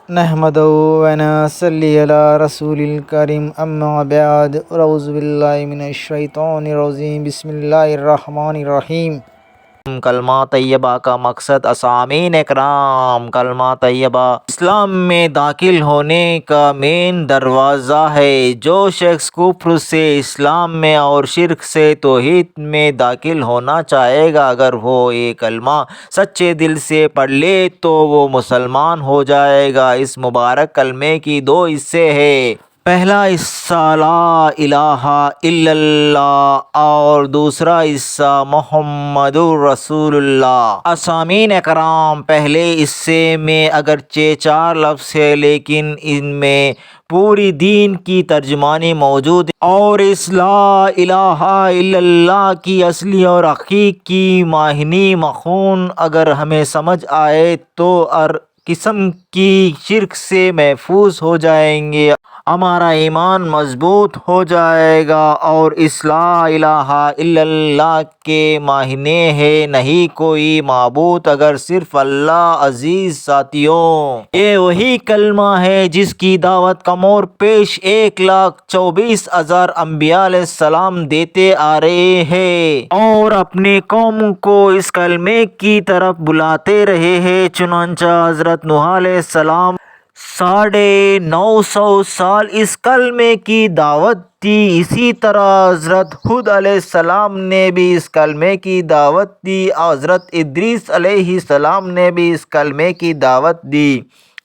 نحمده ونصلي على رسول الكريم اما بعد اعوذ باللہ من الشیطان الرجیم بسم اللہ الرحمن الرحیم۔ کلمہ طیبہ کا مقصد اسامین اکرام۔ کلمہ طیبہ اسلام میں داخل ہونے کا مین دروازہ ہے۔ جو شخص کفر سے اسلام میں اور شرک سے توحید میں داخل ہونا چاہے گا، اگر وہ یہ کلمہ سچے دل سے پڑھ لے تو وہ مسلمان ہو جائے گا۔ اس مبارک کلمے کی دو حصے ہیں۔ پہلا حصہ لا الہ الا اللہ اور دوسرا حصہ محمد رسول اللہ۔ اسامین اکرام پہلے حصے میں اگرچہ 4 لفظ ہیں، لیکن ان میں پوری دین کی ترجمانی موجود ہے، اور اس لا الہ الا اللہ کی اصلی اور حقیقی معنی مفہوم اگر ہمیں سمجھ آئے تو ہر قسم کی شرک سے محفوظ ہو جائیں گے، ہمارا ایمان مضبوط ہو جائے گا۔ اور اس لا الہ الا اللہ کے معنی ہے نہیں کوئی معبود اگر صرف اللہ۔ عزیز ساتھیوں، یہ وہی کلمہ ہے جس کی دعوت کم اور پیش 1,24,000 انبیاء علیہ السلام دیتے آ رہے ہیں اور اپنے قوم کو اس کلمے کی طرف بلاتے رہے ہیں۔ چنانچہ حضرت نوح علیہ السلام 950 سال اس کلمے کی دعوت دی۔ اسی طرح حضرت ہود علیہ السلام نے بھی اس کلمے کی دعوت دی۔ حضرت ادریس علیہ السلام نے بھی اس کلمے کی دعوت دی۔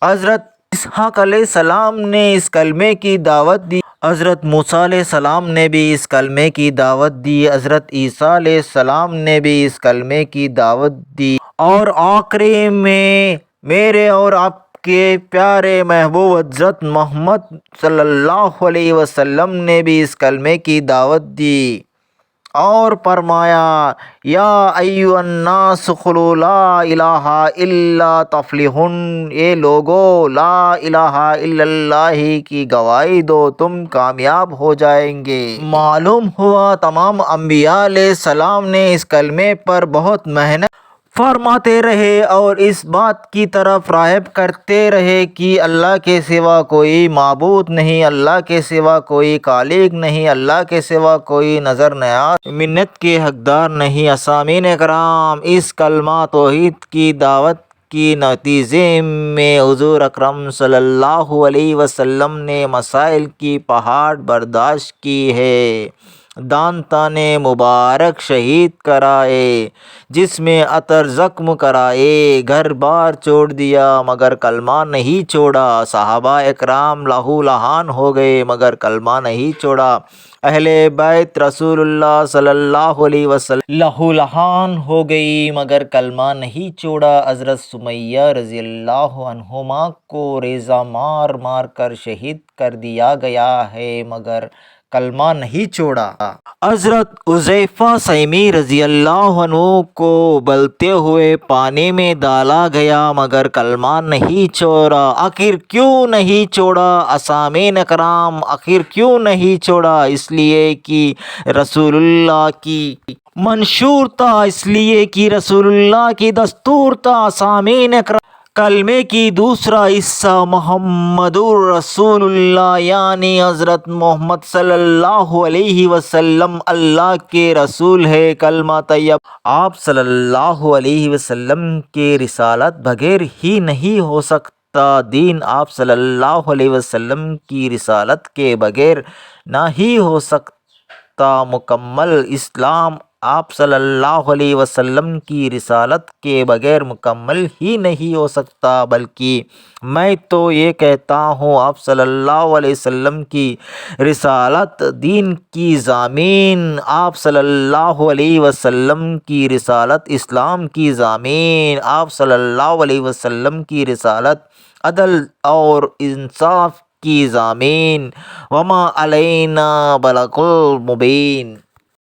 حضرت اسحاق علیہ السلام نے اس کلمے کی دعوت دی۔ حضرت موسیٰ علیہ السلام نے بھی اس کلمے کی دعوت دی۔ حضرت عیسیٰ علیہ السلام نے بھی اس کلمے کی دعوت دی، اور آخری میں میرے اور آپ کے پیارے محبوب حضرت محمد صلی اللہ علیہ وسلم نے بھی اس کلمے کی دعوت دی اور فرمایا یا ایھا الناس قولوا لا الہ الا تفلحون، اے لوگو لا الہ الا اللہ کی گواہی دو تم کامیاب ہو جائیں گے۔ معلوم ہوا تمام انبیاء علیہ السلام نے اس کلمے پر بہت محنت فرماتے رہے اور اس بات کی طرف راغب کرتے رہے کہ اللہ کے سوا کوئی معبود نہیں، اللہ کے سوا کوئی خالق نہیں، اللہ کے سوا کوئی نظر نیاز منت کے حقدار نہیں۔ اسامین اکرام، اس کلمہ توحید کی دعوت کے نتیجے میں حضور اکرم صلی اللہ علیہ وسلم نے مسائل کی پہاڑ برداشت کی ہے، دانتان مبارک شہید کرائے، جسم عطر زخم کرائے، گھر بار چھوڑ دیا مگر کلمہ نہیں چھوڑا، صحابہ اکرام لہو لہان ہو گئے مگر کلمہ نہیں چھوڑا، اہل بیت رسول اللہ صلی اللہ علیہ وسلم لہو لہان ہو گئی مگر کلمہ نہیں چھوڑا۔ حضرت سمیہ رضی اللہ عنہما کو ریزہ مار مار کر شہید کر دیا گیا ہے مگر کلمہ نہیں چھوڑا۔ حضرت حذیفہ سہمی رضی اللہ عنہ کو ابلتے ہوئے پانی میں ڈالا گیا مگر کلمہ نہیں چھوڑا۔ آخر کیوں نہیں چھوڑا؟ اسامین اکرام، آخر کیوں نہیں چھوڑا؟ اس لیے کہ رسول اللہ کی منشور تھا، اس لیے کہ رسول اللہ کی دستور تھا۔ اسامین اکرام، کلمے کی دوسرا حصہ محمد رسول اللہ یعنی حضرت محمد صلی اللہ علیہ وسلم اللہ کے رسول ہے۔ کلمہ طیب آپ صلی اللہ علیہ وسلم کے رسالت بغیر ہی نہیں ہو سکتا، دین آپ صلی اللہ علیہ وسلم کی رسالت کے بغیر نہ ہی ہو سکتا، مکمل اسلام آپ صلی اللہ علیہ وسلم کی رسالت کے بغیر مکمل ہی نہیں ہو سکتا۔ بلکہ میں تو یہ کہتا ہوں آپ صلی اللہ علیہ وسلم کی رسالت دین کی ضامن، آپ صلی اللہ علیہ وسلم کی رسالت اسلام کی ضامن، آپ صلی اللہ علیہ وسلم کی رسالت عدل اور انصاف کی ضامن، وما علینا بلاغ المبین۔